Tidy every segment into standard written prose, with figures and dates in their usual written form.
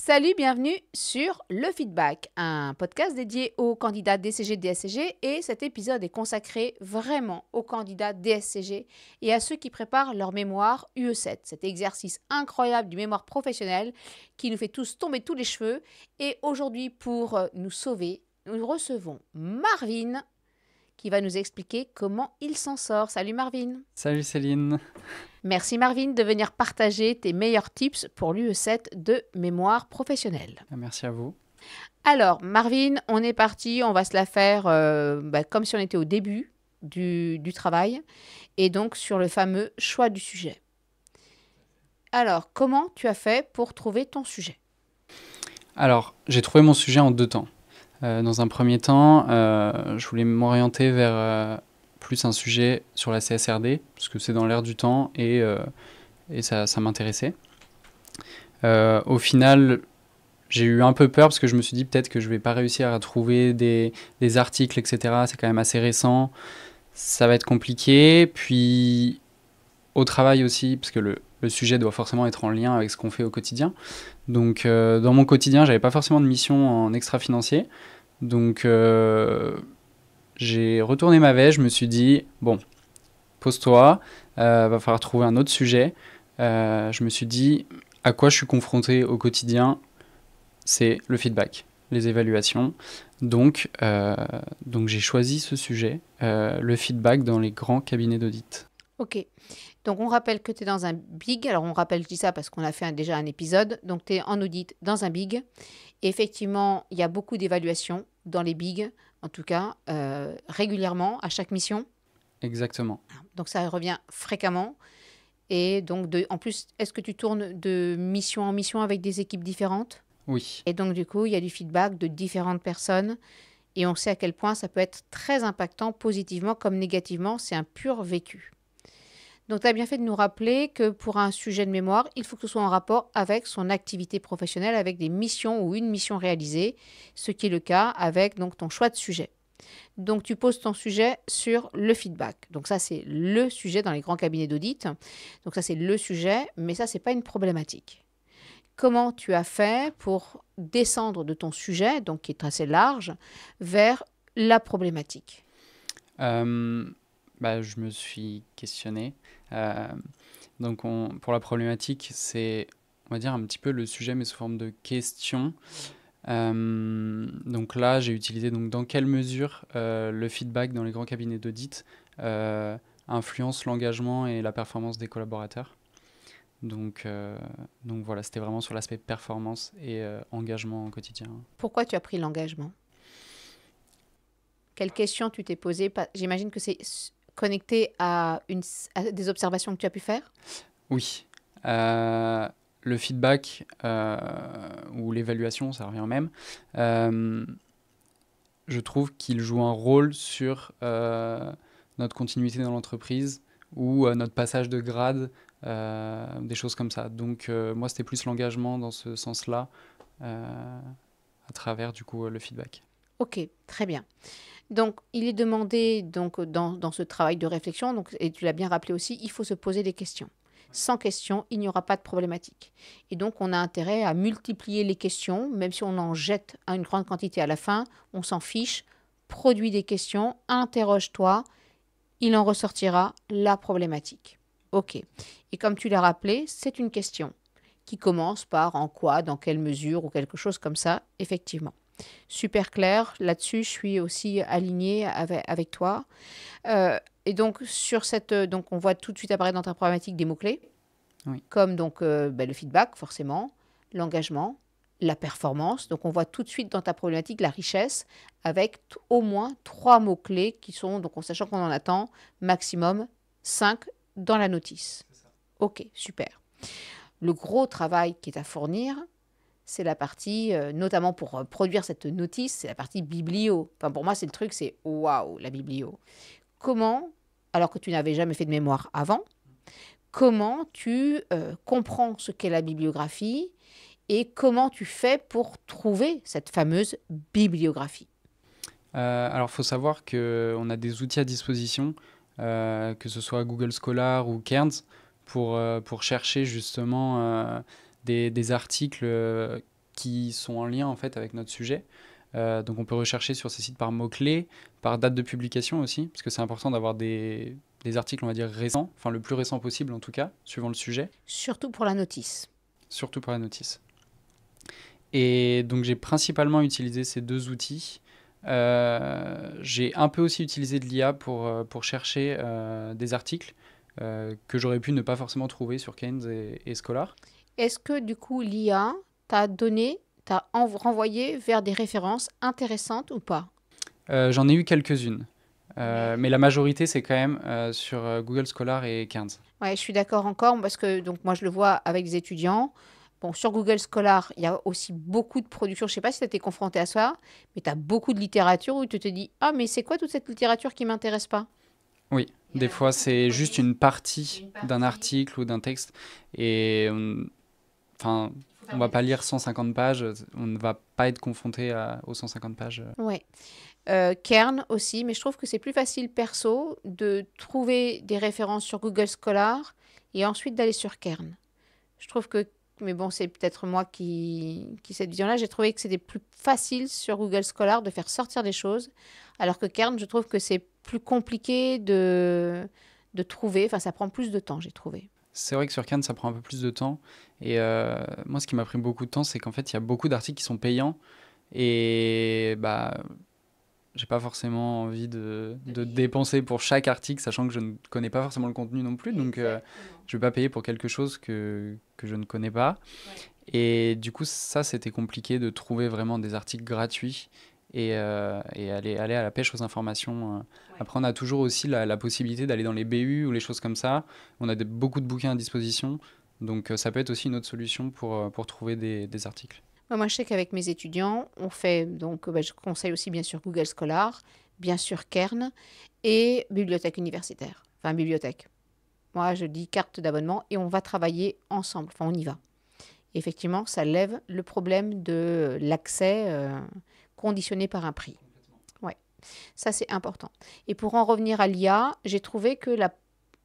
Salut, bienvenue sur Le Feedback, un podcast dédié aux candidats DCG, DSCG et cet épisode est consacré vraiment aux candidats DSCG et à ceux qui préparent leur mémoire UE7, cet exercice incroyable du mémoire professionnel qui nous fait tous tomber tous les cheveux. Et aujourd'hui, pour nous sauver, nous recevons Marvin qui va nous expliquer comment il s'en sort. Salut Marvin. Salut Céline. Merci Marvin de venir partager tes meilleurs tips pour l'UE7 de mémoire professionnelle. Merci à vous. Alors Marvin, on est parti, on va se la faire comme si on était au début du travail et donc sur le fameux choix du sujet. Alors, comment tu as fait pour trouver ton sujet? Alors, j'ai trouvé mon sujet en 2 temps. Dans un premier temps, je voulais m'orienter vers plus un sujet sur la CSRD, parce que c'est dans l'air du temps et ça m'intéressait. Au final, j'ai eu un peu peur parce que je me suis dit peut-être que je ne vais pas réussir à trouver des articles, etc. C'est quand même assez récent. Ça va être compliqué. Puis au travail aussi, parce que le sujet doit forcément être en lien avec ce qu'on fait au quotidien. Donc dans mon quotidien, j'avais pas forcément de mission en extra-financier. Donc j'ai retourné ma veste, je me suis dit, bon, pose-toi, va falloir trouver un autre sujet. Je me suis dit, à quoi je suis confronté au quotidien? C'est le feedback, les évaluations. Donc j'ai choisi ce sujet, le feedback dans les grands cabinets d'audit. Ok, donc on rappelle que tu es dans un big, alors on rappelle, je dis ça parce qu'on a fait déjà un épisode, donc tu es en audit dans un big, et effectivement, il y a beaucoup d'évaluations dans les bigs, en tout cas, régulièrement, à chaque mission, Exactement. donc ça revient fréquemment, et donc en plus, est-ce que tu tournes de mission en mission avec des équipes différentes? Oui. Et donc du coup, il y a du feedback de différentes personnes, et on sait à quel point ça peut être très impactant positivement comme négativement, c'est un pur vécu. Donc, tu as bien fait de nous rappeler que pour un sujet de mémoire, il faut que ce soit en rapport avec son activité professionnelle, avec des missions ou une mission réalisée, ce qui est le cas avec donc, ton choix de sujet. Donc, tu poses ton sujet sur le feedback. Donc, ça, c'est le sujet dans les grands cabinets d'audit. Donc, ça, c'est le sujet, mais ça, ce n'est pas une problématique. Comment tu as fait pour descendre de ton sujet, donc qui est assez large, vers la problématique? Je me suis questionné. Euh, pour la problématique, c'est, on va dire, un petit peu le sujet, mais sous forme de question. Donc là, j'ai utilisé dans quelle mesure le feedback dans les grands cabinets d'audit influence l'engagement et la performance des collaborateurs. Donc voilà, c'était vraiment sur l'aspect performance et engagement au quotidien. Pourquoi tu as pris l'engagement? Quelles questions tu t'es posées? J'imagine que c'est connecté à des observations que tu as pu faire? Oui. Le feedback ou l'évaluation, ça revient au même. Je trouve qu'il joue un rôle sur notre continuité dans l'entreprise ou notre passage de grade, des choses comme ça. Donc moi, c'était plus l'engagement dans ce sens-là, à travers du coup le feedback. Ok, très bien. Donc, il est demandé donc, dans ce travail de réflexion, donc, et tu l'as bien rappelé aussi, il faut se poser des questions. Sans questions, il n'y aura pas de problématique. Et donc, on a intérêt à multiplier les questions, même si on en jette une grande quantité à la fin, on s'en fiche. Produis des questions, interroge-toi, il en ressortira la problématique. Ok. Et comme tu l'as rappelé, c'est une question qui commence par en quoi, dans quelle mesure ou quelque chose comme ça, effectivement. Super clair. Là-dessus, je suis aussi alignée avec toi. Et donc, sur cette, donc, on voit tout de suite apparaître dans ta problématique des mots-clés, Oui. comme donc le feedback, forcément, l'engagement, la performance. Donc, on voit tout de suite dans ta problématique la richesse avec au moins 3 mots-clés qui sont, donc en sachant qu'on en attend maximum 5 dans la notice. Ok, super. Le gros travail qui est à fournir, c'est la partie, notamment pour produire cette notice, c'est la partie biblio. Enfin, pour moi, c'est le truc, c'est waouh, la biblio. Comment, alors que tu n'avais jamais fait de mémoire avant, comment tu comprends ce qu'est la bibliographie et comment tu fais pour trouver cette fameuse bibliographie? Alors, il faut savoir qu'on a des outils à disposition, que ce soit Google Scholar ou Cairns, pour chercher justement des articles qui sont en lien en fait avec notre sujet. Donc on peut rechercher sur ces sites par mots-clés, par date de publication aussi, parce que c'est important d'avoir des articles, on va dire, récents, enfin le plus récent possible en tout cas, suivant le sujet. Surtout pour la notice. Surtout pour la notice. Et donc j'ai principalement utilisé ces deux outils. J'ai un peu aussi utilisé de l'IA pour chercher des articles que j'aurais pu ne pas forcément trouver sur Keynes et Scholar. Est-ce que du coup l'IA t'a renvoyé vers des références intéressantes ou pas? J'en ai eu quelques-unes. Mais la majorité, c'est quand même sur Google Scholar et Cairns. Ouais, je suis d'accord encore parce que donc moi je le vois avec des étudiants. Bon, sur Google Scholar, il y a aussi beaucoup de productions. Je ne sais pas si tu as été confronté à ça, mais tu as beaucoup de littérature où tu te dis ah, mais c'est quoi toute cette littérature qui ne m'intéresse pas? Oui, des fois, c'est juste une partie d'un article ou d'un texte. Et enfin, on ne va pas lire 150 pages, on ne va pas être confronté aux 150 pages. Ouais. Kern aussi, mais je trouve que c'est plus facile perso de trouver des références sur Google Scholar et ensuite d'aller sur Kern. Je trouve que, mais bon, c'est peut-être moi qui cette vision-là, j'ai trouvé que c'était plus facile sur Google Scholar de faire sortir des choses, alors que Kern, je trouve que c'est plus compliqué de trouver, enfin ça prend plus de temps, j'ai trouvé. C'est vrai que sur Cannes, ça prend un peu plus de temps. Et moi, ce qui m'a pris beaucoup de temps, c'est qu'en fait, il y a beaucoup d'articles qui sont payants. Et bah, j'ai pas forcément envie de dépenser pour chaque article, sachant que je ne connais pas forcément le contenu non plus. Donc, je vais pas payer pour quelque chose que je ne connais pas. Et du coup, ça, c'était compliqué de trouver vraiment des articles gratuits et aller à la pêche aux informations. Après, on a toujours aussi la possibilité d'aller dans les BU ou les choses comme ça. On a beaucoup de bouquins à disposition. Donc, ça peut être aussi une autre solution pour trouver des articles. Moi, je sais qu'avec mes étudiants, on fait, donc je conseille aussi bien sûr Google Scholar, bien sûr Kern et bibliothèque universitaire, enfin bibliothèque. Moi, je dis carte d'abonnement et on va travailler ensemble, enfin on y va. Et effectivement, ça lève le problème de l'accès conditionné par un prix. Ouais, ça c'est important. Et pour en revenir à l'IA, j'ai trouvé que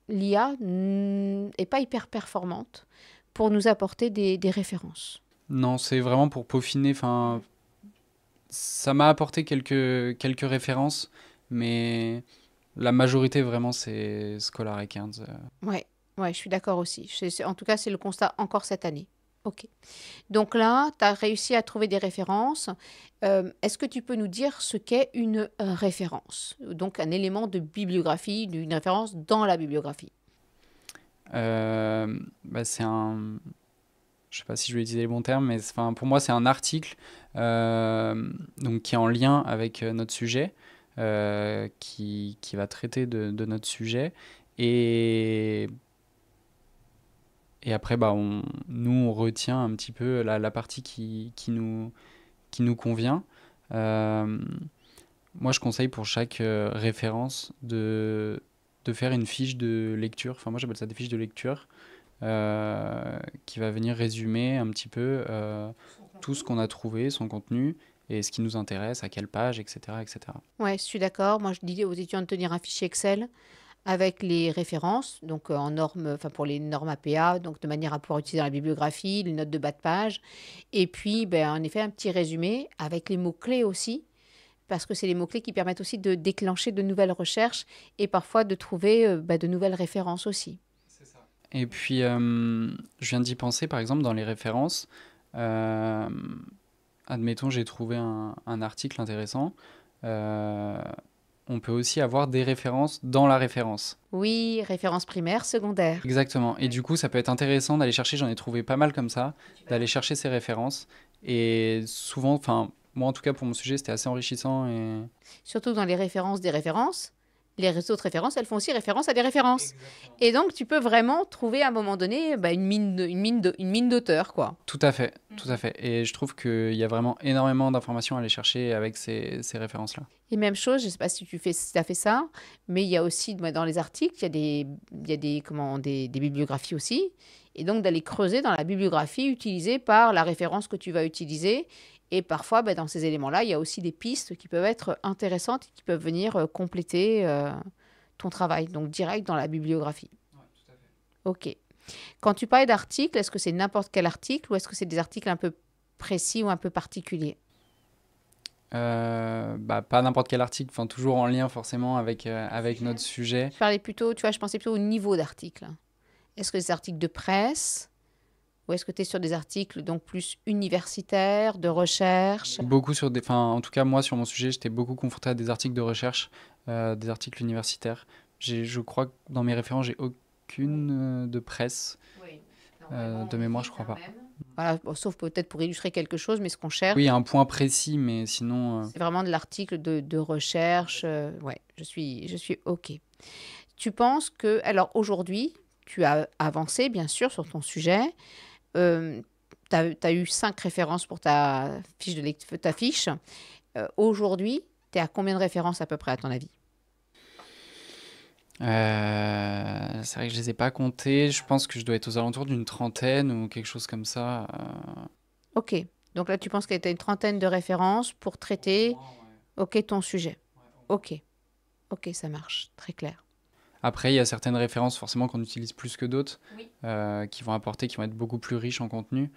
l'IA n'est pas hyper performante pour nous apporter des références. Non, c'est vraiment pour peaufiner. Enfin, ça m'a apporté quelques références, mais la majorité vraiment c'est Scholar et Cairns. Ouais, ouais, je suis d'accord aussi. En tout cas, c'est le constat encore cette année. Ok. Donc là, tu as réussi à trouver des références. Est-ce que tu peux nous dire ce qu'est une référence? Donc un élément de bibliographie, une référence dans la bibliographie. C'est un... Je sais pas si je vais utiliser les bons termes, mais enfin, pour moi, c'est un article donc, qui est en lien avec notre sujet, qui va traiter de notre sujet. Et, et après, bah, nous, on retient un petit peu la partie qui nous convient. Moi, je conseille pour chaque référence de faire une fiche de lecture. Enfin, moi, j'appelle ça des fiches de lecture. Qui va venir résumer un petit peu tout ce qu'on a trouvé, son contenu, et ce qui nous intéresse, à quelle page, etc. etc. Ouais, je suis d'accord. Moi, je dis aux étudiants de tenir un fichier Excel avec les références, donc en normes, enfin pour les normes APA, donc de manière à pouvoir utiliser dans la bibliographie, les notes de bas de page, et puis ben, en effet un petit résumé avec les mots-clés aussi, parce que c'est les mots-clés qui permettent aussi de déclencher de nouvelles recherches et parfois de trouver de nouvelles références aussi. Et puis, je viens d'y penser, par exemple, dans les références. Admettons, j'ai trouvé un article intéressant. On peut aussi avoir des références dans la référence. Oui, référence primaire, secondaire. Exactement. Et du coup, ça peut être intéressant d'aller chercher, j'en ai trouvé pas mal comme ça, d'aller chercher ces références. Et souvent, enfin, moi en tout cas pour mon sujet, c'était assez enrichissant. Et... Surtout dans les références des références. Les autres références, elles font aussi référence à des références. Exactement. Et donc, tu peux vraiment trouver à un moment donné une mine d'auteur, quoi. Tout à fait, tout à fait. Et je trouve qu'il y a vraiment énormément d'informations à aller chercher avec ces références-là. Et même chose, je ne sais pas si tu as fait ça, mais il y a aussi, dans les articles, il y a des bibliographies aussi. Et donc, d'aller creuser dans la bibliographie utilisée par la référence que tu vas utiliser. Et parfois, dans ces éléments-là, il y a aussi des pistes qui peuvent être intéressantes et qui peuvent venir compléter ton travail, donc direct dans la bibliographie. Ouais, tout à fait. Ok. Quand tu parlais d'articles, est-ce que c'est n'importe quel article ou est-ce que c'est des articles un peu précis ou un peu particulier? Pas n'importe quel article, enfin, toujours en lien forcément avec notre sujet. Je parlais plutôt, tu vois, je pensais plutôt au niveau d'article. Est-ce que c'est des articles de presse ou est-ce que tu es sur des articles donc plus universitaires, de recherche? Beaucoup sur des, enfin, en tout cas, moi, sur mon sujet, j'étais beaucoup confronté à des articles de recherche, des articles universitaires. Je crois que dans mes références, j'ai aucune de presse. Oui. De mémoire, je crois pas. Voilà, bon, sauf peut-être pour illustrer quelque chose, mais ce qu'on cherche, Oui, un point précis, mais sinon, c'est vraiment de l'article de recherche. Ouais, je suis OK. Tu penses que, alors aujourd'hui, tu as avancé, bien sûr, sur ton sujet. Tu as eu 5 références pour ta fiche. Ta fiche. Aujourd'hui, tu es à combien de références à peu près, à ton avis? c'est vrai que je les ai pas comptés. Je pense que je dois être aux alentours d'une trentaine ou quelque chose comme ça. OK. Donc là, tu penses que tu as une trentaine de références pour traiter, OK, ton sujet. OK. OK, ça marche. Très clair. Après, il y a certaines références forcément qu'on utilise plus que d'autres, Oui. qui vont apporter, qui vont être beaucoup plus riches en contenu.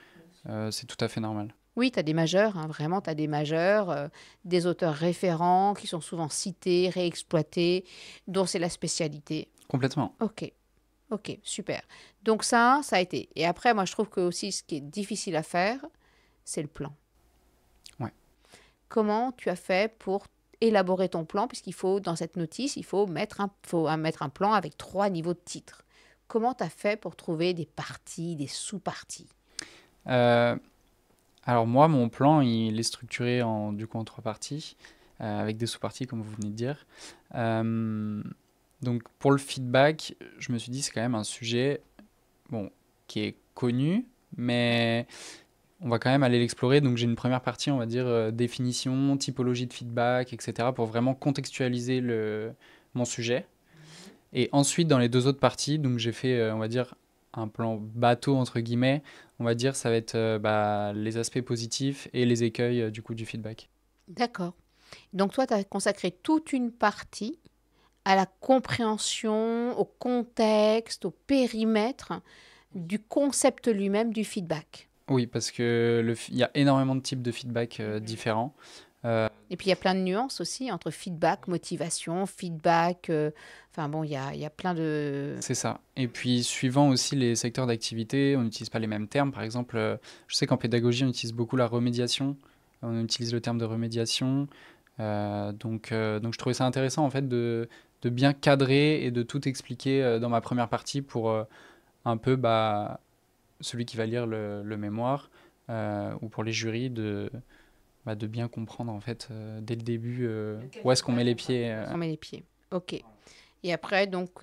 C'est tout à fait normal. Oui, tu as des majeurs, hein, vraiment, tu as des majeurs, des auteurs référents qui sont souvent cités, réexploités, dont c'est la spécialité. Complètement. OK, OK, super. Donc ça a été. Et après, moi, je trouve que aussi, ce qui est difficile à faire, c'est le plan. Ouais. Comment tu as fait pour élaborer ton plan, puisqu'il faut, dans cette notice, il faut mettre mettre un plan avec 3 niveaux de titres. Comment tu as fait pour trouver des parties, des sous-parties? Euh, alors moi, mon plan, il est structuré du coup, en 3 parties, avec des sous-parties, comme vous venez de dire. Euh, donc pour le feedback, je me suis dit c'est quand même un sujet bon, qui est connu, mais on va quand même aller l'explorer. Donc j'ai une première partie, on va dire définition, typologie de feedback, etc. pour vraiment contextualiser mon sujet. Et ensuite, dans les 2 autres parties, donc j'ai fait, on va dire, un plan bateau, entre guillemets. On va dire, ça va être les aspects positifs et les écueils du coup du feedback. D'accord. Donc toi, tu as consacré toute une partie à la compréhension, au contexte, au périmètre du concept lui-même du feedback. Oui, parce que il y a énormément de types de feedback différents. Et puis il y a plein de nuances aussi entre feedback, motivation, feedback. Enfin bon, il y a plein de... C'est ça. Et puis, suivant aussi les secteurs d'activité, on n'utilise pas les mêmes termes. Par exemple, je sais qu'en pédagogie, on utilise beaucoup la remédiation. On utilise le terme de remédiation. Donc je trouvais ça intéressant, en fait, de bien cadrer et de tout expliquer dans ma première partie pour un peu celui qui va lire le mémoire ou pour les jurys de bien comprendre, en fait, dès le début, où est-ce qu'on met les pieds. On met les pieds. OK. Et après, donc,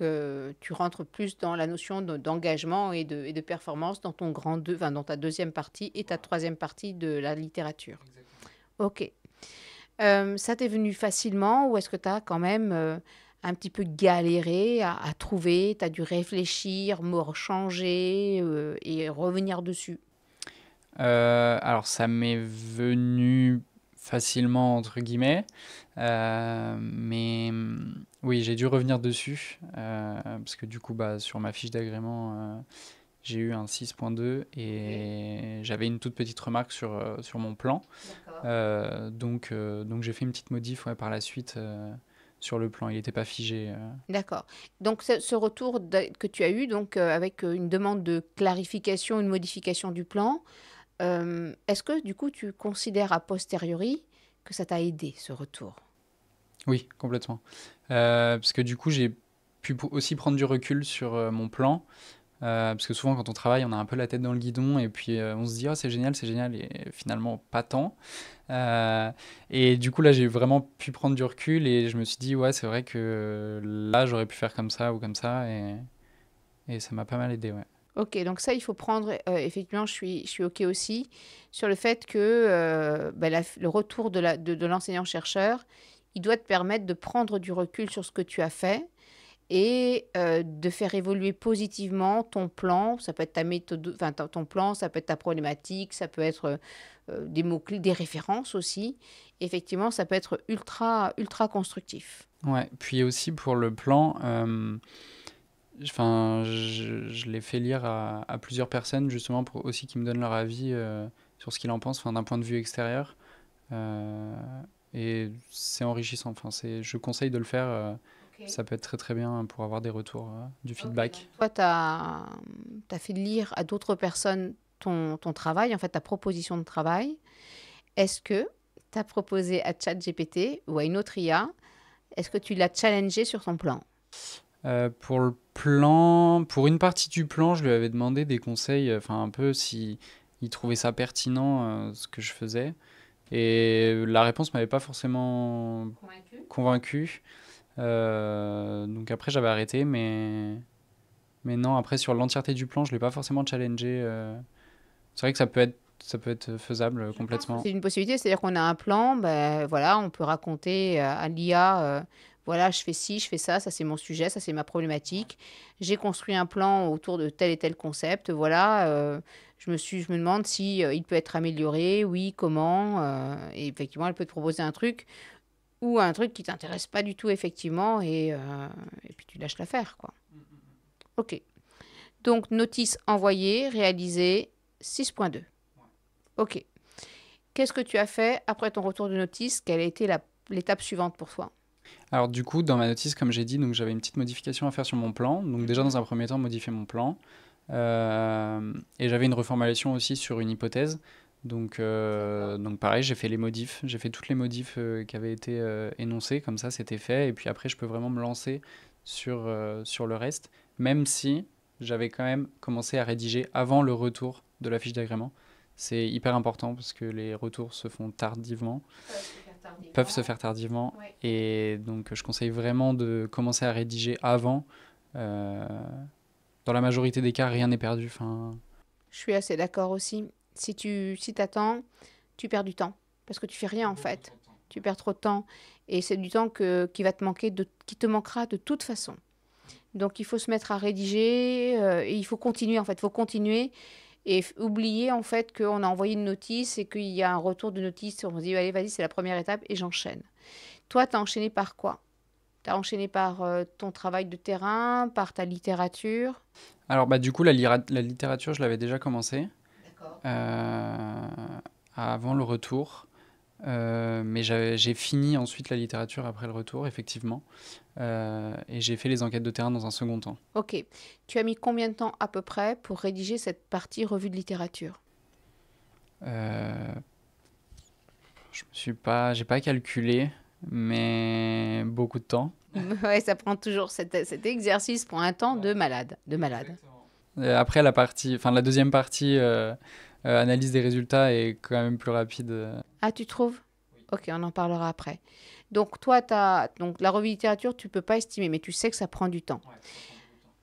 tu rentres plus dans la notion d'engagement et de performance dans ton enfin, dans ta deuxième partie et ta troisième partie de la littérature. OK. Ça t'est venu facilement ou est-ce que tu as quand même un petit peu galéré à trouver, tu as dû réfléchir, me changer et revenir dessus? Alors ça m'est venu facilement entre guillemets, mais oui j'ai dû revenir dessus parce que du coup sur ma fiche d'agrément j'ai eu un 6.2 et j'avais une toute petite remarque sur mon plan. Donc j'ai fait une petite modif ouais, par la suite sur le plan, il n'était pas figé. D'accord. Donc ce retour que tu as eu donc avec une demande de clarification, une modification du plan, est-ce que du coup tu considères a posteriori que ça t'a aidé ce retour? Oui, complètement. Parce que du coup j'ai pu aussi prendre du recul sur mon plan. Parce que souvent quand on travaille on a un peu la tête dans le guidon et puis on se dit oh, c'est génial et finalement pas tant. Et du coup là j'ai vraiment pu prendre du recul et je me suis dit ouais c'est vrai que là j'aurais pu faire comme ça ou comme ça et ça m'a pas mal aidé ouais. Ok, donc ça, il faut prendre, effectivement, je suis OK aussi, sur le fait que le retour de l'enseignant-chercheur, il doit te permettre de prendre du recul sur ce que tu as fait et de faire évoluer positivement ton plan. Ça peut être ta méthode, enfin ton plan, ça peut être ta problématique, ça peut être des mots-clés, des références aussi. Effectivement, ça peut être ultra, ultra constructif. Ouais, puis aussi pour le plan, enfin, je l'ai fait lire à plusieurs personnes justement pour aussi qu'ils me donnent leur avis sur ce qu'il en pense, enfin, d'un point de vue extérieur. Euh, et c'est enrichissant. Enfin, je conseille de le faire. Ok. Ça peut être très très bien pour avoir des retours, du feedback. Toi, tu as fait lire à d'autres personnes ton travail, en fait, ta proposition de travail. Est-ce que tu as proposé à ChatGPT ou à une autre IA, est-ce que tu l'as challengé sur son plan? Pour le plan, pour une partie du plan, je lui avais demandé des conseils, enfin un peu si il trouvait ça pertinent, ce que je faisais. Et la réponse m'avait pas forcément Convaincu. convaincu. Donc après j'avais arrêté, mais non, après sur l'entièreté du plan, je l'ai pas forcément challengé. C'est vrai que ça peut être faisable complètement. C'est une possibilité, c'est-à-dire qu'on a un plan, ben voilà, on peut raconter à l'IA, voilà, je fais ci, je fais ça c'est mon sujet, ça c'est ma problématique. J'ai construit un plan autour de tel et tel concept, voilà. Je me demande si il peut être amélioré, oui, comment. Et effectivement, elle peut te proposer un truc ou un truc qui t'intéresse pas du tout, effectivement, et puis tu lâches l'affaire, quoi. Ok. Donc, notice envoyée, réalisée, 6.2. Ok. Qu'est-ce que tu as fait après ton retour de notice? Quelle a été l'étape suivante pour toi? Alors du coup, dans ma notice, comme j'ai dit, donc j'avais une petite modification à faire sur mon plan. Donc déjà dans un premier temps, modifier mon plan. Et j'avais une reformulation aussi sur une hypothèse. Donc pareil, j'ai fait les modifs, j'ai fait toutes les modifs qui avaient été énoncées, comme ça c'était fait. Et puis après, je peux vraiment me lancer sur le reste, même si j'avais quand même commencé à rédiger avant le retour de la fiche d'agrément. C'est hyper important parce que les retours se font tardivement, peuvent se faire tardivement. Ouais. Et donc je conseille vraiment de commencer à rédiger avant. Euh, Dans la majorité des cas, rien n'est perdu. Enfin, Je suis assez d'accord aussi. Si t'attends, tu perds du temps. Parce que tu fais rien en fait. Tu perds trop de temps. Et c'est du temps qui va te manquer, qui te manquera de toute façon. Donc il faut se mettre à rédiger et il faut continuer en fait. Il faut continuer et oublier en fait qu'on a envoyé une notice et qu'il y a un retour de notice. On se dit allez, vas-y, c'est la première étape et j'enchaîne. Toi, tu as enchaîné par quoi? Tu as enchaîné par ton travail de terrain, par ta littérature. alors, bah, du coup, la littérature, je l'avais déjà commencé D'accord. euh, avant le retour. Mais j'ai fini ensuite la littérature après le retour, effectivement. Et j'ai fait les enquêtes de terrain dans un second temps. Ok. Tu as mis combien de temps à peu près pour rédiger cette partie revue de littérature? Euh, j'ai pas calculé, mais beaucoup de temps. Ouais, ça prend toujours cet exercice pour un temps de malade, de malade. Après, la deuxième partie, analyse des résultats est quand même plus rapide. Ah, tu trouves? Ok, on en parlera après. Donc toi, donc la revue de littérature, tu peux pas estimer, mais tu sais que ça prend du temps.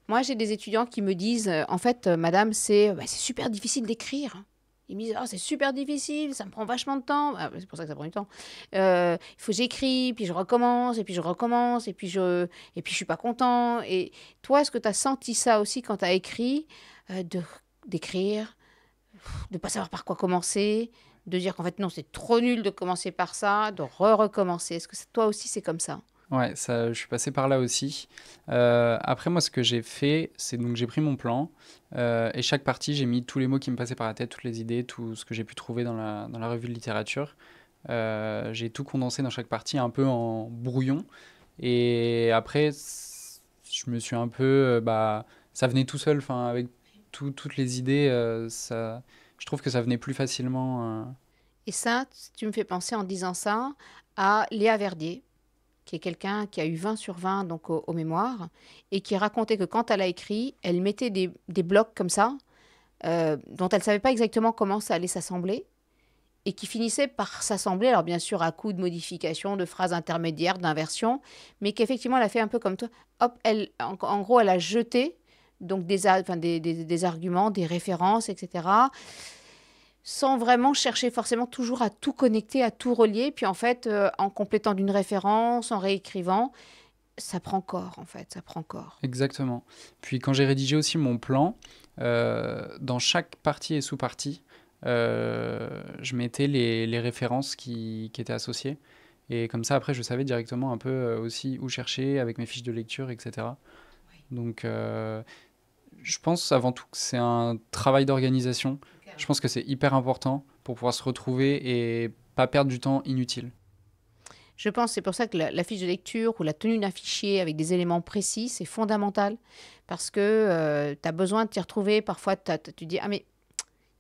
Moi, j'ai des étudiants qui me disent, en fait, madame, c'est super difficile d'écrire. Ils me disent, ah, c'est super difficile, ça me prend vachement de temps. Ah, c'est pour ça que ça prend du temps. Il faut que j'écris, puis je recommence, et puis je recommence, et puis je suis pas content. Et toi, est-ce que tu as senti ça aussi quand tu as écrit, d'écrire, de pas savoir par quoi commencer, de dire qu'en fait, non, c'est trop nul de commencer par ça, de recommencer. Est-ce que toi aussi, c'est comme ça? Ouais, ça, je suis passé par là aussi. Après, moi, ce que j'ai fait, c'est donc j'ai pris mon plan et chaque partie, j'ai mis tous les mots qui me passaient par la tête, toutes les idées, tout ce que j'ai pu trouver dans la revue de littérature. J'ai tout condensé dans chaque partie, un peu en brouillon. Et après, je me suis un peu, bah, ça venait tout seul. Enfin, avec toutes les idées, je trouve que ça venait plus facilement. Et ça, tu me fais penser en disant ça à Léa Verdier, qui est quelqu'un qui a eu 20 sur 20 donc au mémoire, et qui racontait que quand elle a écrit, elle mettait des blocs comme ça, dont elle ne savait pas exactement comment ça allait s'assembler, et qui finissaient par s'assembler, alors bien sûr à coup de modifications, de phrases intermédiaires, d'inversions, mais qu'effectivement elle a fait un peu comme toi. Hop, en gros, elle a jeté donc des arguments, des références, etc., sans vraiment chercher forcément toujours à tout connecter, à tout relier. Puis en fait, en complétant d'une référence, en réécrivant, ça prend corps, en fait, ça prend corps. Exactement. Puis quand j'ai rédigé aussi mon plan, dans chaque partie et sous-partie, je mettais les références qui étaient associées. Et comme ça, après, je savais directement un peu aussi où chercher avec mes fiches de lecture, etc. Donc, je pense avant tout que c'est un travail d'organisation. Je pense que c'est hyper important. pour pouvoir se retrouver et pas perdre du temps inutile. Je pense que c'est pour ça que la fiche de lecture ou la tenue d'un fichier avec des éléments précis, c'est fondamental. Parce que tu as besoin de t'y retrouver. Parfois, tu dis, ah mais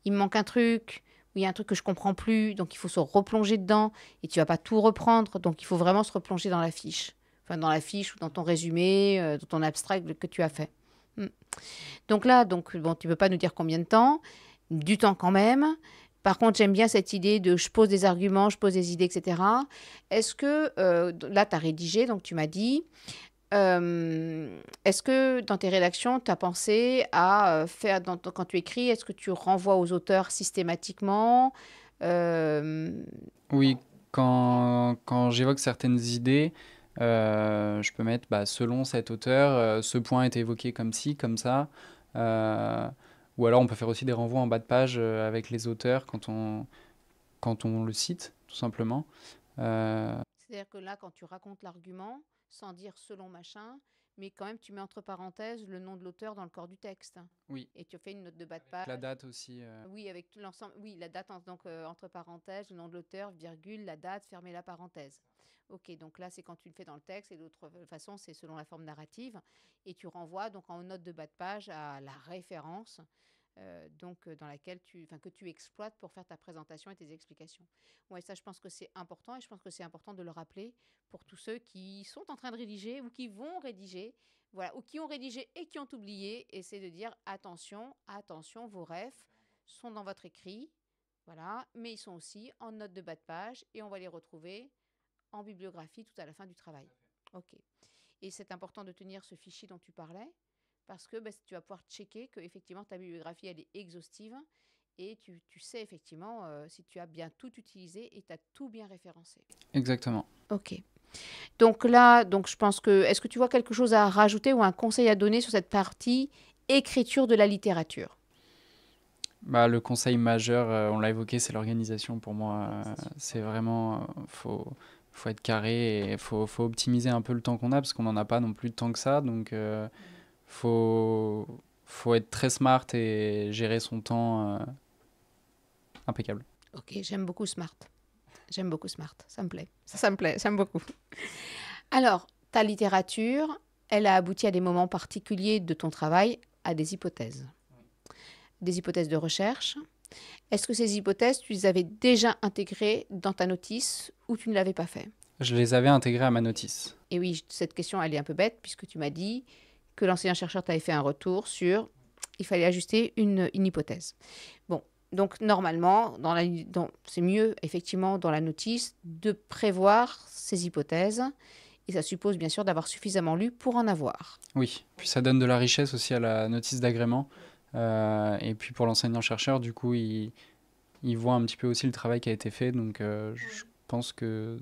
il me manque un truc, ou il y a un truc que je comprends plus, donc il faut se replonger dedans, et tu vas pas tout reprendre, donc il faut vraiment se replonger dans la fiche. Enfin, dans la fiche ou dans ton résumé, dans ton abstract que tu as fait. Mm. Donc là, bon, tu peux pas nous dire combien de temps, du temps quand même. Par contre, j'aime bien cette idée de je pose des arguments, je pose des idées, etc. Est-ce que, là, tu as rédigé, donc tu m'as dit, est-ce que dans tes rédactions, tu as pensé à faire, quand tu écris, est-ce que tu renvoies aux auteurs systématiquement? Euh, Oui, quand j'évoque certaines idées, je peux mettre bah, selon cet auteur, ce point a été évoqué comme ci, comme ça. Euh, ou alors on peut faire aussi des renvois en bas de page avec les auteurs quand on le cite, tout simplement. Euh, C'est-à-dire que là, quand tu racontes l'argument, sans dire selon machin, mais quand même, tu mets entre parenthèses le nom de l'auteur dans le corps du texte. oui, Et tu fais une note de bas de avec la page. date aussi. Oui, avec tout l'ensemble. Oui, la date, donc entre parenthèses, le nom de l'auteur, virgule, la date, fermez la parenthèse. Ok, donc là, c'est quand tu le fais dans le texte, et d'autre façon, c'est selon la forme narrative. Et tu renvoies donc en note de bas de page à la référence dans laquelle que tu exploites pour faire ta présentation et tes explications. Ouais, ça, je pense que c'est important, et je pense que c'est important de le rappeler pour tous ceux qui sont en train de rédiger ou qui vont rédiger, voilà, ou qui ont rédigé et qui ont oublié, et c'est de dire attention, attention, vos refs sont dans votre écrit, voilà, mais ils sont aussi en note de bas de page, et on va les retrouver en bibliographie tout à la fin du travail. Ok. Et c'est important de tenir ce fichier dont tu parlais, parce que tu vas pouvoir checker que effectivement ta bibliographie elle est exhaustive, et tu sais effectivement si tu as bien tout utilisé et tu as tout bien référencé. Exactement. Ok. Donc là, je pense que est-ce que tu vois quelque chose à rajouter ou un conseil à donner sur cette partie écriture de la littérature? Bah, le conseil majeur, on l'a évoqué, c'est l'organisation pour moi. C'est vraiment, faut être carré et faut optimiser un peu le temps qu'on a parce qu'on n'en a pas non plus de temps que ça. Donc, faut, faut être très smart et gérer son temps impeccable. Ok, j'aime beaucoup Smart. J'aime beaucoup Smart. Ça me plaît. Ça me plaît. J'aime beaucoup. Alors, ta littérature, elle a abouti à des moments particuliers de ton travail, à des hypothèses. Des hypothèses de recherche. Est-ce que ces hypothèses, tu les avais déjà intégrées dans ta notice ou tu ne l'avais pas fait? Je les avais intégrés à ma notice. Et oui, cette question, elle est un peu bête puisque tu m'as dit que l'enseignant-chercheur t'avait fait un retour sur il fallait ajuster une hypothèse. Bon, donc normalement, c'est mieux effectivement dans la notice de prévoir ces hypothèses. Et ça suppose bien sûr d'avoir suffisamment lu pour en avoir. Oui, puis ça donne de la richesse aussi à la notice d'agrément. Et puis pour l'enseignant-chercheur, du coup, il voit un petit peu aussi le travail qui a été fait. Donc je pense qu'il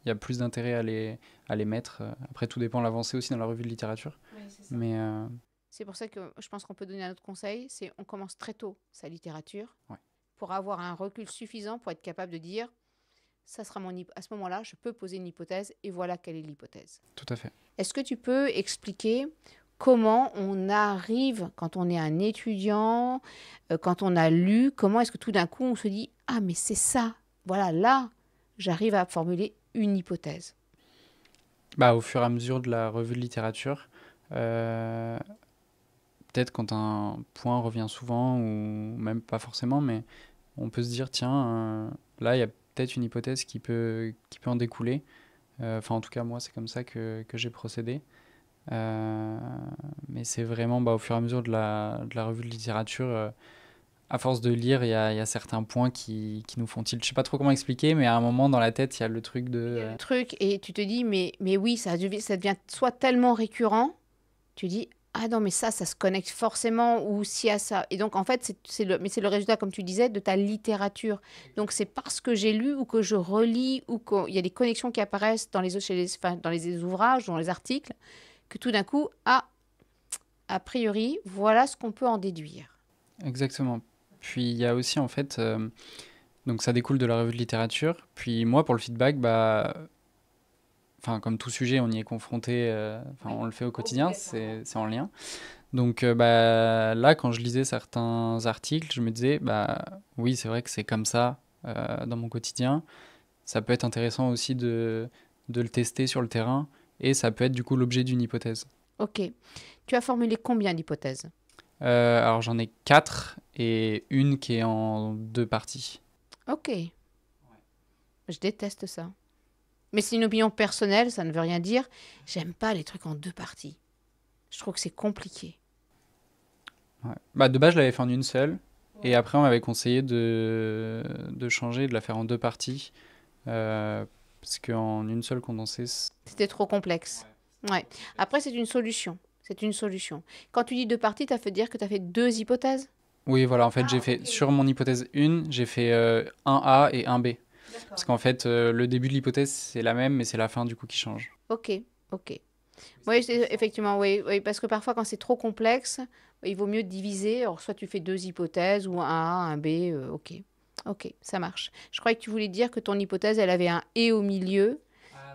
y a plus d'intérêt à les mettre. Après, tout dépend de l'avancée aussi dans la revue de littérature. Oui, c'est ça. Mais C'est pour ça que je pense qu'on peut donner un autre conseil, c'est on commence très tôt sa littérature ouais, pour avoir un recul suffisant pour être capable de dire ça sera à ce moment-là, je peux poser une hypothèse et voilà quelle est l'hypothèse. tout à fait. Est-ce que tu peux expliquer comment on arrive, quand on est un étudiant, quand on a lu, comment est-ce que tout d'un coup on se dit ah mais c'est ça, voilà là, j'arrive à formuler une hypothèse. Bah, au fur et à mesure de la revue de littérature, euh, peut-être quand un point revient souvent, ou même pas forcément, mais on peut se dire, tiens, là, il y a peut-être une hypothèse qui peut en découler. Enfin, en tout cas, moi, c'est comme ça que j'ai procédé. Euh, mais c'est vraiment bah, au fur et à mesure de la revue de littérature, à force de lire, il y a certains points qui nous font tilt. Je sais pas trop comment expliquer, mais à un moment dans la tête, il y a le truc de... Il y a le truc et tu te dis mais oui, ça devient soit tellement récurrent, tu dis ah non mais ça se connecte forcément ou si à ça. Et donc en fait c'est le résultat comme tu disais de ta littérature. Donc c'est parce que j'ai lu ou que je relis ou qu'il y a des connexions qui apparaissent dans les ouvrages ou dans les articles que tout d'un coup a priori voilà ce qu'on peut en déduire. Exactement. Puis il y a aussi en fait, donc ça découle de la revue de littérature. Puis moi pour le feedback, bah, enfin comme tout sujet, on y est confronté, enfin on le fait au quotidien, c'est en lien. Donc bah, là quand je lisais certains articles, je me disais bah oui c'est vrai que c'est comme ça dans mon quotidien, ça peut être intéressant aussi de le tester sur le terrain et ça peut être du coup l'objet d'une hypothèse. Ok. Tu as formulé combien d'hypothèses? Alors j'en ai 4 et une qui est en 2 parties. Ok. Je déteste ça. Mais c'est une opinion personnelle, ça ne veut rien dire. J'aime pas les trucs en 2 parties. Je trouve que c'est compliqué. Ouais. Bah, de base, je l'avais fait en une seule. Et après, on m'avait conseillé de changer, de la faire en 2 parties. Parce qu'en une seule condensée, C'était trop complexe. Ouais. Après, c'est une solution. C'est une solution. Quand tu dis 2 parties, ça veut dire que tu as fait 2 hypothèses? oui, voilà, en fait, j'ai fait sur mon hypothèse 1, j'ai fait un A et un B. Parce qu'en fait, le début de l'hypothèse, c'est la même, mais c'est la fin du coup qui change. Ok, ok. Oui, effectivement, oui, oui, parce que parfois, quand c'est trop complexe, il vaut mieux diviser. Alors, soit tu fais 2 hypothèses, ou un A, un B, ok. Ok, ça marche. Je croyais que tu voulais dire que ton hypothèse, elle avait un et au milieu,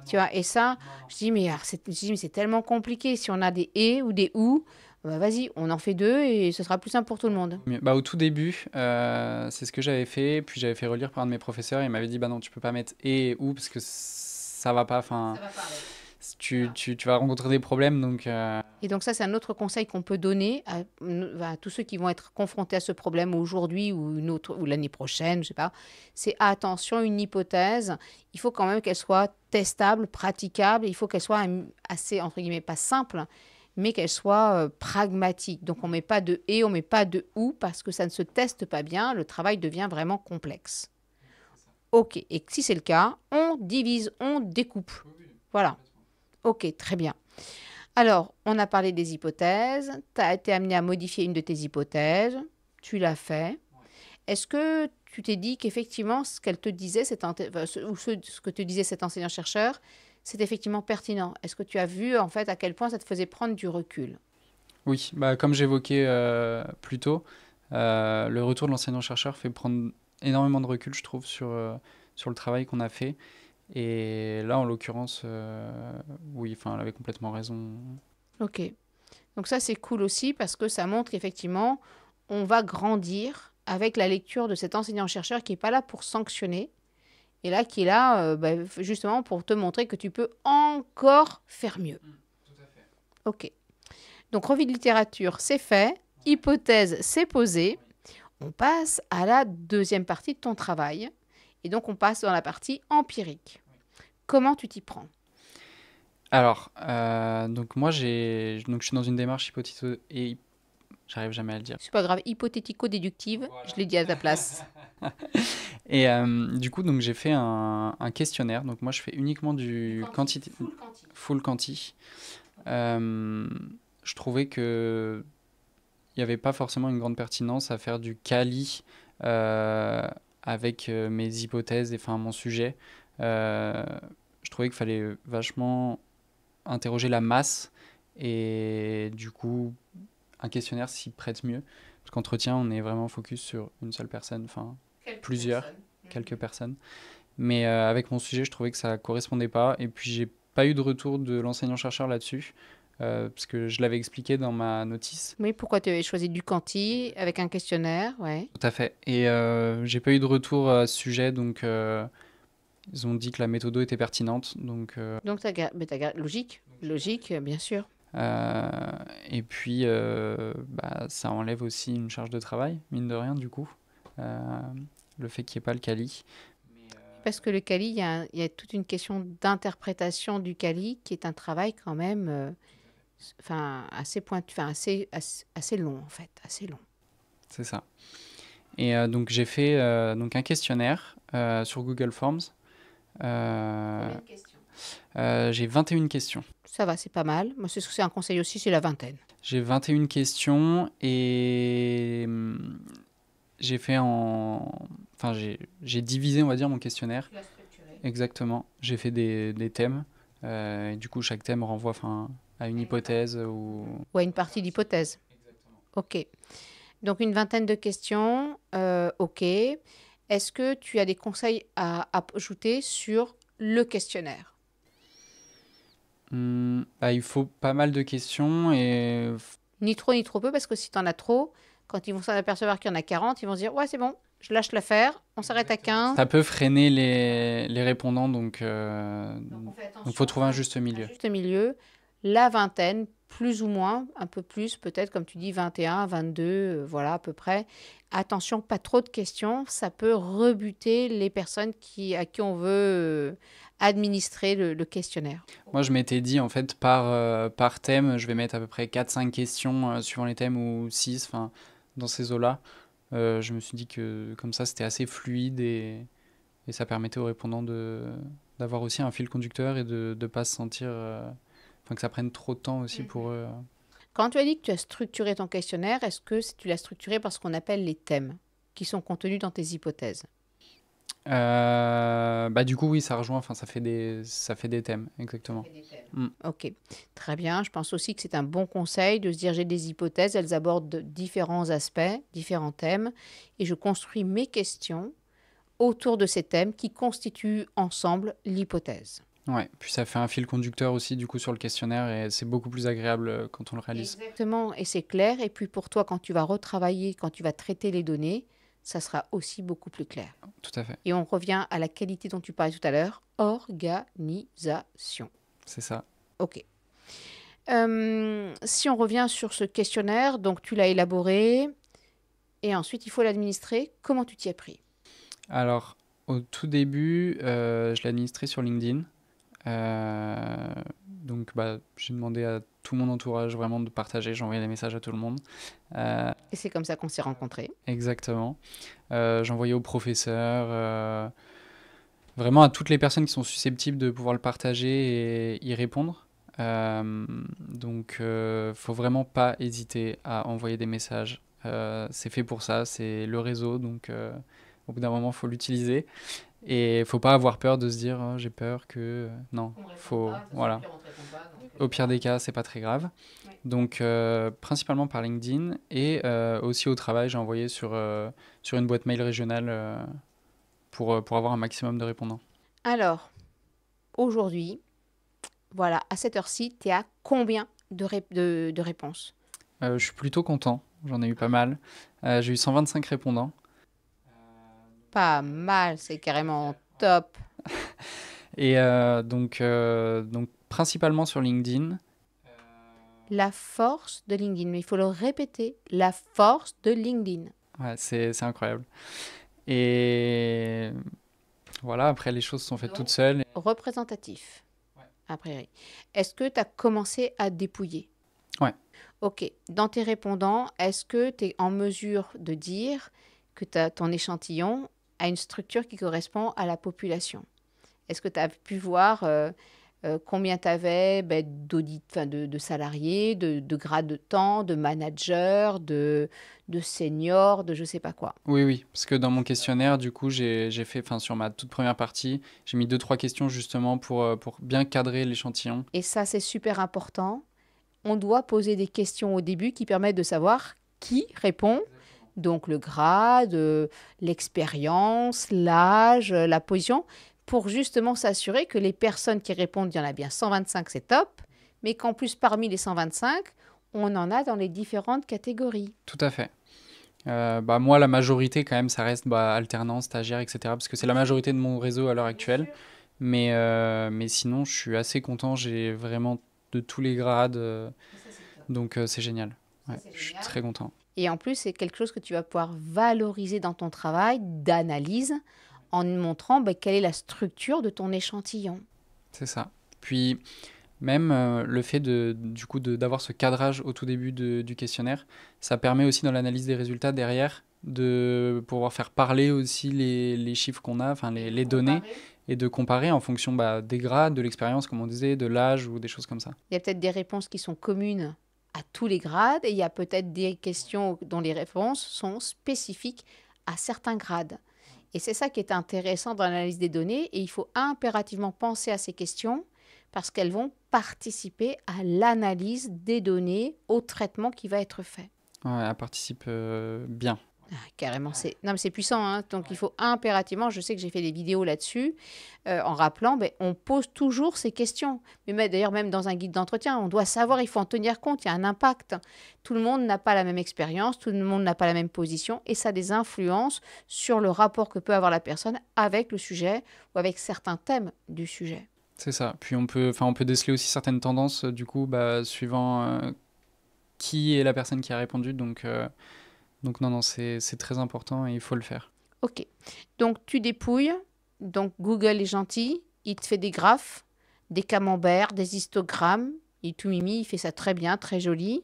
tu vois. Et ça, je dis, mais alors, je dis, mais c'est tellement compliqué. Si on a des et ou des ou, bah, vas-y, on en fait 2 et ce sera plus simple pour tout le monde. Bah, au tout début, c'est ce que j'avais fait, puis j'avais fait relire par un de mes professeurs, il m'avait dit, bah non, tu peux pas mettre et ou, parce que ça va pas, enfin, tu vas rencontrer des problèmes, donc... Et donc ça, c'est un autre conseil qu'on peut donner à tous ceux qui vont être confrontés à ce problème aujourd'hui ou une autre ou l'année prochaine, je sais pas. C'est attention, une hypothèse, il faut quand même qu'elle soit testable, praticable. Il faut qu'elle soit assez entre guillemets pas simple, mais qu'elle soit pragmatique. Donc on met pas de et, on met pas de ou parce que ça ne se teste pas bien. Le travail devient vraiment complexe. Ok. Et si c'est le cas, on divise, on découpe. Voilà. Ok, très bien. Alors, on a parlé des hypothèses. Tu as été amené à modifier une de tes hypothèses. Tu l'as fait. Est-ce que tu t'es dit qu'effectivement, ce qu'elle te disait, ou ce que te disait cet enseignant-chercheur, c'est effectivement pertinent? Est-ce que tu as vu, en fait, à quel point ça te faisait prendre du recul? Oui, bah, comme j'évoquais plus tôt, le retour de l'enseignant-chercheur fait prendre énormément de recul, je trouve, sur le travail qu'on a fait. Et là, en l'occurrence, oui, enfin, elle avait complètement raison. Ok. Donc ça, c'est cool aussi parce que ça montre qu'effectivement, on va grandir avec la lecture de cet enseignant-chercheur qui n'est pas là pour sanctionner, et là qui est là justement pour te montrer que tu peux encore faire mieux. Ok. Donc, revue de littérature, c'est fait. Hypothèse, c'est posé. On passe à la deuxième partie de ton travail. Et donc, on passe dans la partie empirique. Comment tu t'y prends? Alors, donc moi, donc je suis dans une démarche et j'arrive jamais à le dire. C'est pas grave, hypothético-déductive, voilà. Je l'ai dit à ta place. Et du coup, donc j'ai fait un questionnaire. Donc moi, je fais uniquement du quantité, full quanti. Je trouvais que il n'y avait pas forcément une grande pertinence à faire du quali avec mes hypothèses et enfin mon sujet. Je trouvais qu'il fallait vachement interroger la masse et du coup un questionnaire s'y prête mieux parce qu'entretien on est vraiment focus sur une seule personne, enfin quelques personnes. Mais avec mon sujet je trouvais que ça correspondait pas et puis j'ai pas eu de retour de l'enseignant-chercheur là-dessus. Parce que je l'avais expliqué dans ma notice. Oui, pourquoi tu avais choisi du quanti avec un questionnaire, ouais. Tout à fait. Et j'ai pas eu de retour à ce sujet, donc ils ont dit que la méthode était pertinente. Donc, Logique, logique, bien sûr. et puis, bah, ça enlève aussi une charge de travail, mine de rien, du coup. Le fait qu'il n'y ait pas le quali. Parce que le quali, il y a toute une question d'interprétation du quali qui est un travail quand même assez pointu, assez long en fait, assez long. C'est ça. Et donc j'ai fait donc un questionnaire sur Google Forms. Combien de questions? J'ai 21 questions. Ça va, c'est pas mal. Moi, c'est un conseil aussi, c'est la vingtaine. J'ai 21 questions et j'ai fait Enfin, j'ai divisé, on va dire, mon questionnaire. Tu l'as structuré. Exactement. J'ai fait des thèmes. Et du coup, chaque thème renvoie à une hypothèse ou... Ou à une partie d'hypothèse. Ok. Donc, une vingtaine de questions. Ok. Est-ce que tu as des conseils à ajouter sur le questionnaire? Bah, il faut pas mal de questions et... Ni trop ni trop peu, parce que si tu en as trop, quand ils vont s'en apercevoir qu'il y en a 40, ils vont se dire, ouais, c'est bon, je lâche l'affaire, on s'arrête à 15. Ça peut freiner les répondants, donc Donc on fait il faut attention trouver un à juste un milieu. juste milieu, la vingtaine, plus ou moins, un peu plus, peut-être comme tu dis 21, 22, voilà à peu près. Attention, pas trop de questions, ça peut rebuter les personnes à qui on veut administrer le questionnaire. Moi, je m'étais dit, en fait, par thème, je vais mettre à peu près 4-5 questions suivant les thèmes ou 6, enfin, dans ces eaux-là. Je me suis dit que comme ça, c'était assez fluide et ça permettait aux répondants d'avoir aussi un fil conducteur et de ne pas se sentir... Enfin, que ça prenne trop de temps aussi pour eux. Quand tu as dit que tu as structuré ton questionnaire, est-ce que tu l'as structuré par ce qu'on appelle les thèmes qui sont contenus dans tes hypothèses? Bah, du coup, oui, ça rejoint, enfin, ça fait des thèmes, exactement. Ok, très bien. Je pense aussi que c'est un bon conseil de se dire j'ai des hypothèses, elles abordent différents aspects, différents thèmes, et je construis mes questions autour de ces thèmes qui constituent ensemble l'hypothèse. Ouais, puis ça fait un fil conducteur aussi, du coup, sur le questionnaire et c'est beaucoup plus agréable quand on le réalise. Exactement, et c'est clair. Et puis pour toi, quand tu vas retravailler, quand tu vas traiter les données, ça sera aussi beaucoup plus clair. Tout à fait, Et on revient à la qualité dont tu parlais tout à l'heure, organisation. c'est ça. Ok. Si on revient sur ce questionnaire, donc tu l'as élaboré et ensuite il faut l'administrer. Comment tu t'y es pris? Alors, au tout début, je l'ai administré sur LinkedIn. Donc, bah, j'ai demandé à tout mon entourage vraiment de partager. J'ai envoyé des messages à tout le monde. Et c'est comme ça qu'on s'est rencontrés. Exactement. J'ai envoyé aux professeurs, vraiment à toutes les personnes qui sont susceptibles de pouvoir le partager et y répondre. Donc, faut vraiment pas hésiter à envoyer des messages. C'est fait pour ça, c'est le réseau, donc au bout d'un moment, faut l'utiliser. Et faut pas avoir peur de se dire oh, j'ai peur que non, faut voilà. Au pire des cas, c'est pas très grave. Ouais. Donc principalement par LinkedIn et aussi au travail, j'ai envoyé sur une boîte mail régionale pour avoir un maximum de répondants. Alors, aujourd'hui, voilà, à cette heure-ci, tu es à combien de réponses? Je suis plutôt content, j'en ai eu pas mal. J'ai eu 125 répondants. Pas mal, c'est carrément top. Et donc principalement sur LinkedIn. La force de LinkedIn, mais il faut le répéter, la force de LinkedIn. Ouais, c'est incroyable. Et voilà, après les choses sont faites Donc, toutes seules. représentatif, Ouais. a priori. Est-ce que tu as commencé à dépouiller? Ouais. Ok. Dans tes répondants, est-ce que tu es en mesure de dire que ton échantillon a une structure qui correspond à la population? Est-ce que tu as pu voir combien tu avais de salariés, de grades de temps, de managers, de seniors, de je sais pas quoi? Oui, oui, parce que dans mon questionnaire, du coup, j'ai fait, enfin, sur ma toute première partie, j'ai mis 2-3 questions justement pour bien cadrer l'échantillon. Et ça, c'est super important. On doit poser des questions au début qui permettent de savoir qui répond. Donc le grade, l'expérience, l'âge, la position, pour justement s'assurer que les personnes qui répondent, il y en a bien 125, c'est top, mais qu'en plus parmi les 125, on en a dans les différentes catégories. Tout à fait. Bah, moi, la majorité, quand même, ça reste bah, alternance, stagiaire, etc. Parce que c'est la majorité de mon réseau à l'heure actuelle. Mais sinon, je suis assez content. J'ai vraiment de tous les grades. Donc, c'est génial. Ouais, je suis très content. Et en plus, c'est quelque chose que tu vas pouvoir valoriser dans ton travail d'analyse en montrant quelle est la structure de ton échantillon. C'est ça. Puis, même le fait du coup, d'avoir ce cadrage au tout début du questionnaire, ça permet aussi dans l'analyse des résultats derrière de pouvoir faire parler aussi les chiffres qu'on a, enfin les données, et de comparer en fonction bah, des grades, de l'expérience, comme on disait, de l'âge ou des choses comme ça. Il y a peut-être des réponses qui sont communes à tous les grades et il y a peut-être des questions dont les réponses sont spécifiques à certains grades. Et c'est ça qui est intéressant dans l'analyse des données et il faut impérativement penser à ces questions parce qu'elles vont participer à l'analyse des données, au traitement qui va être fait. Ouais, elle participe bien. Ah, carrément, non, mais c'est puissant, hein. Donc il faut impérativement, je sais que j'ai fait des vidéos là-dessus, en rappelant, ben, on pose toujours ces questions. D'ailleurs, même dans un guide d'entretien, on doit savoir, il faut en tenir compte, il y a un impact. Tout le monde n'a pas la même expérience, tout le monde n'a pas la même position, et ça a des influences sur le rapport que peut avoir la personne avec le sujet ou avec certains thèmes du sujet. C'est ça. Puis on peut déceler aussi certaines tendances, du coup, bah, suivant qui est la personne qui a répondu. Donc non, non, c'est très important et il faut le faire. Ok, donc tu dépouilles, donc Google est gentil, il te fait des graphes, des camemberts, des histogrammes, il est tout mimi, il fait ça très bien, très joli.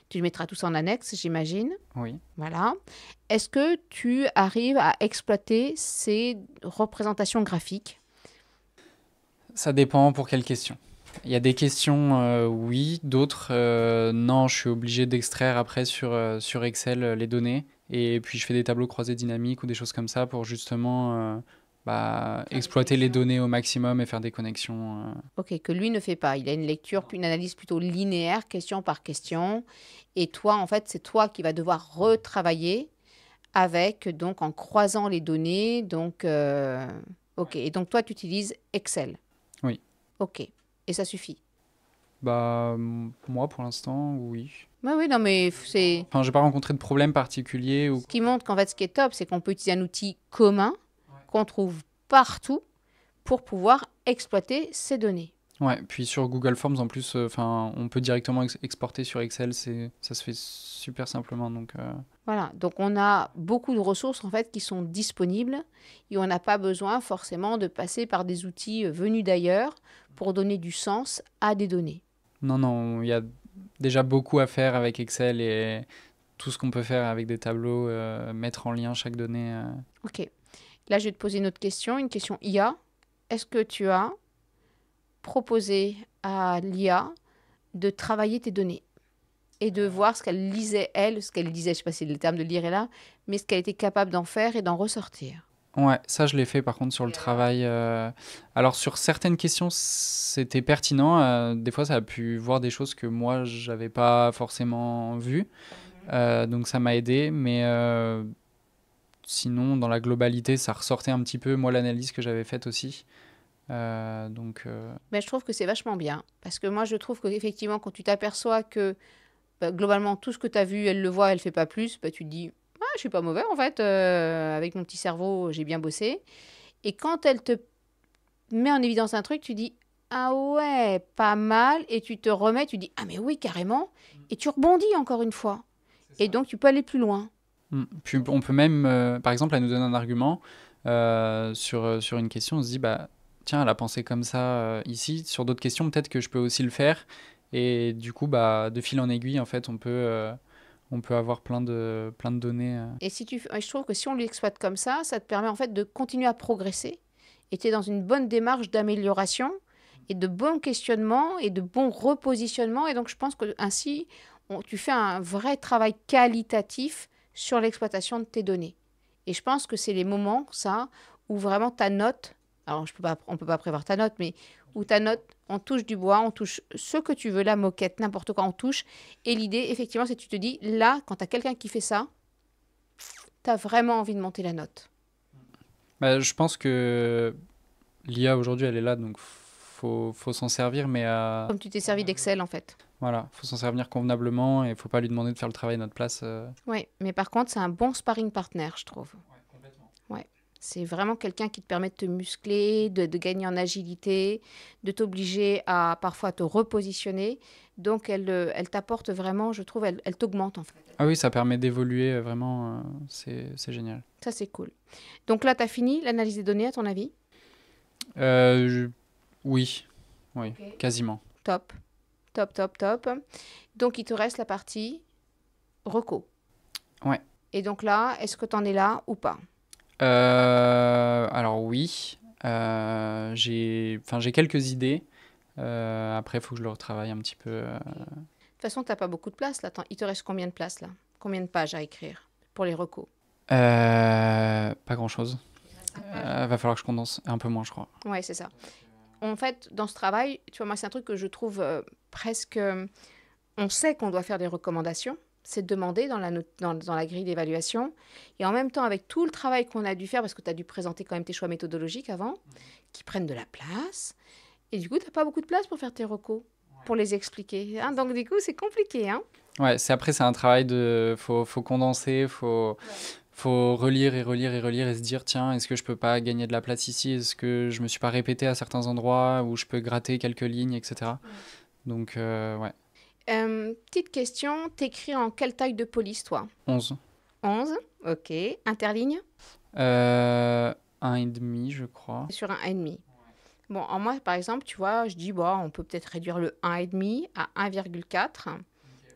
Tu le mettras tout ça en annexe, j'imagine. Oui. Voilà. Est-ce que tu arrives à exploiter ces représentations graphiques? Ça dépend pour quelle question. Il y a des questions, oui, d'autres, non, je suis obligé d'extraire après sur Excel les données. Et puis je fais des tableaux croisés dynamiques ou des choses comme ça pour justement bah, exploiter les données au maximum et faire des connexions. Ok, que lui ne fait pas. Il a une lecture, une analyse plutôt linéaire, question par question. Et toi, en fait, c'est toi qui vas devoir retravailler avec, donc, en croisant les données. Donc, ok. Et donc, toi, tu utilises Excel. Oui. Ok. Et ça suffit. Bah, moi, pour l'instant, oui. Oui, oui, non, mais c'est Enfin, j'ai pas rencontré de problème particulier ou... ce qui montre qu'en fait, ce qui est top, c'est qu'on peut utiliser un outil commun qu'on trouve partout pour pouvoir exploiter ces données. Ouais, puis sur Google Forms, en plus, enfin, on peut directement exporter sur Excel, ça se fait super simplement, donc... Voilà, donc on a beaucoup de ressources en fait qui sont disponibles et on n'a pas besoin forcément de passer par des outils venus d'ailleurs pour donner du sens à des données. Non, non, il y a déjà beaucoup à faire avec Excel et tout ce qu'on peut faire avec des tableaux, mettre en lien chaque donnée. Ok, là je vais te poser une question IA. Est-ce que tu as proposé à l'IA de travailler tes données et de voir ce qu'elle lisait, elle, ce qu'elle disait, je ne sais pas si le terme de lire est là, mais ce qu'elle était capable d'en faire et d'en ressortir. Ouais, ça je l'ai fait par contre sur le travail. Alors sur certaines questions, c'était pertinent. Des fois, ça a pu voir des choses que moi, j'avais pas forcément vues. Donc ça m'a aidé. Mais sinon, dans la globalité, ça ressortait un petit peu, moi, l'analyse que j'avais faite aussi. Mais je trouve que c'est vachement bien. Parce que moi, je trouve qu'effectivement, quand tu t'aperçois que bah, globalement, tout ce que tu as vu, elle le voit, elle fait pas plus, bah, tu te dis, ah, je suis pas mauvais en fait, avec mon petit cerveau, j'ai bien bossé. Et quand elle te met en évidence un truc, tu dis, ah ouais, pas mal, et tu te remets, tu dis, ah mais oui, carrément, et tu rebondis encore une fois. Et donc, tu peux aller plus loin. Puis on peut même, par exemple, elle nous donne un argument sur une question, on se dit, bah, tiens, elle a pensé comme ça ici. Sur d'autres questions, peut-être que je peux aussi le faire. Et du coup, bah, de fil en aiguille, en fait, on peut avoir plein de données. Et je trouve que si on l'exploite comme ça te permet en fait de continuer à progresser. Et tu es dans une bonne démarche d'amélioration et de bons questionnements et de bons repositionnements. Et donc, je pense que ainsi, tu fais un vrai travail qualitatif sur l'exploitation de tes données. Et je pense que c'est les moments, ça, où vraiment ta note, alors on ne peut pas prévoir ta note, mais où ta note, on touche du bois, on touche ce que tu veux, la moquette, n'importe quoi, on touche. Et l'idée, effectivement, c'est que tu te dis, là, quand tu as quelqu'un qui fait ça, tu as vraiment envie de monter la note. Bah, je pense que l'IA aujourd'hui, elle est là, donc faut s'en servir, mais Comme tu t'es servi d'Excel, en fait. voilà, faut s'en servir convenablement et faut pas lui demander de faire le travail à notre place. Oui, mais par contre, c'est un bon sparring partner, je trouve. Ouais. C'est vraiment quelqu'un qui te permet de te muscler, de gagner en agilité, de t'obliger à parfois te repositionner. Donc, elle t'apporte vraiment, je trouve, elle t'augmente en fait. Ah oui, ça permet d'évoluer vraiment, c'est génial. Ça, c'est cool. Donc là, tu as fini l'analyse des données, à ton avis? Oui, oui, Ok. quasiment. Top, top, top, top. Donc, il te reste la partie reco. Ouais. Et donc là, est-ce que tu en es là ou pas? Alors oui, j'ai quelques idées. Après, il faut que je le retravaille un petit peu. De toute façon, tu n'as pas beaucoup de place là. Attends, il te reste combien de place là? Combien de pages à écrire pour les recos? Pas grand-chose. Va falloir que je condense un peu moins, je crois. Ouais, c'est ça. En fait, dans ce travail, tu vois, moi, c'est un truc que je trouve presque... on sait qu'on doit faire des recommandations. c'est demandé dans la grille d'évaluation. Et en même temps, avec tout le travail qu'on a dû faire, parce que tu as dû présenter quand même tes choix méthodologiques avant, qui prennent de la place. Et du coup, tu n'as pas beaucoup de place pour faire tes recos, pour les expliquer. Hein. Donc, du coup, c'est compliqué. Hein. Ouais, après, c'est un travail de... Faut condenser, faut relire et relire et relire et se dire, tiens, est-ce que je peux pas gagner de la place ici? Est-ce que je me suis pas répété à certains endroits où je peux gratter quelques lignes, etc. Donc, ouais. Petite question, t'écris en quelle taille de police, toi? 11. 11, ok. Interligne? 1,5, je crois. Sur un 1,5. Bon, en moi, par exemple, tu vois, je dis, bon, on peut peut-être réduire le 1,5 à 1,4.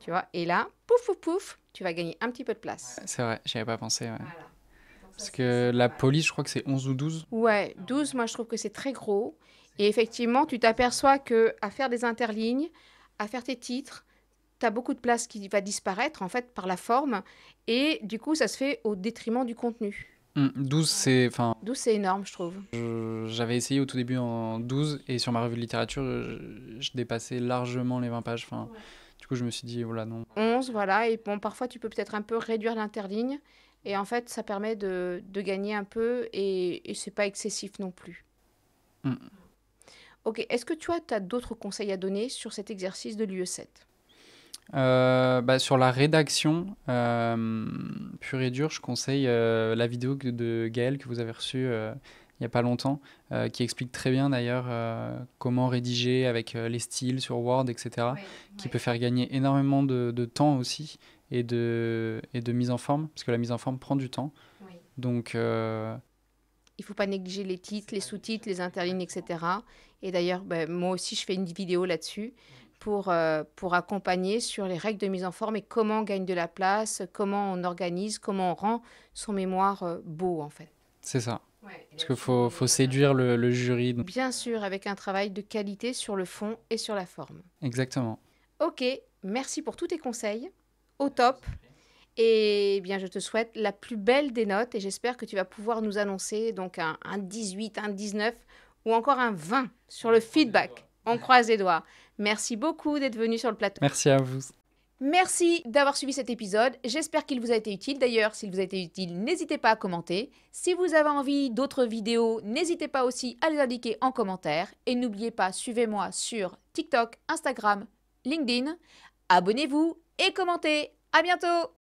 Tu vois, et là, pouf, pouf, pouf, tu vas gagner un petit peu de place. C'est vrai, j'y avais pas pensé, ouais. Voilà. Parce que la police, je crois que c'est 11 ou 12. Ouais, 12, moi, je trouve que c'est très gros. Et effectivement, tu t'aperçois que à faire des interlignes, à faire tes titres, tu as beaucoup de place qui va disparaître, en fait, par la forme. Et du coup, ça se fait au détriment du contenu. 12, c'est... Enfin, 12, c'est énorme, je trouve. j'avais essayé au tout début en 12 et sur ma revue de littérature, je dépassais largement les 20 pages. Enfin, du coup, je me suis dit, voilà, non. 11, voilà. Et bon, parfois, tu peux peut-être un peu réduire l'interligne. Et en fait, ça permet de gagner un peu et c'est pas excessif non plus. Mm. Ok, est-ce que tu as d'autres conseils à donner sur cet exercice de l'UE7? Sur la rédaction, pure et dure, je conseille la vidéo de Gaël que vous avez reçue il n'y a pas longtemps, qui explique très bien d'ailleurs comment rédiger avec les styles sur Word, etc., qui peut faire gagner énormément de temps aussi et de mise en forme, parce que la mise en forme prend du temps. Oui. Donc, Il ne faut pas négliger les titres, les sous-titres, les interlignes, etc. Et d'ailleurs, moi aussi, je fais une vidéo là-dessus pour accompagner sur les règles de mise en forme et comment on gagne de la place, comment on organise, comment on rend son mémoire beau, en fait. c'est ça. Parce qu'il faut séduire le jury. Donc... Bien sûr, avec un travail de qualité sur le fond et sur la forme. Exactement. Ok, merci pour tous tes conseils. Au top. Et bien, je te souhaite la plus belle des notes et j'espère que tu vas pouvoir nous annoncer donc un 18, un 19 ou encore un 20 sur le feedback. On croise les doigts. Merci beaucoup d'être venu sur le plateau. Merci à vous. Merci d'avoir suivi cet épisode. J'espère qu'il vous a été utile. D'ailleurs, s'il vous a été utile, n'hésitez pas à commenter. Si vous avez envie d'autres vidéos, n'hésitez pas aussi à les indiquer en commentaire. Et n'oubliez pas, suivez-moi sur TikTok, Instagram, LinkedIn. Abonnez-vous et commentez. À bientôt!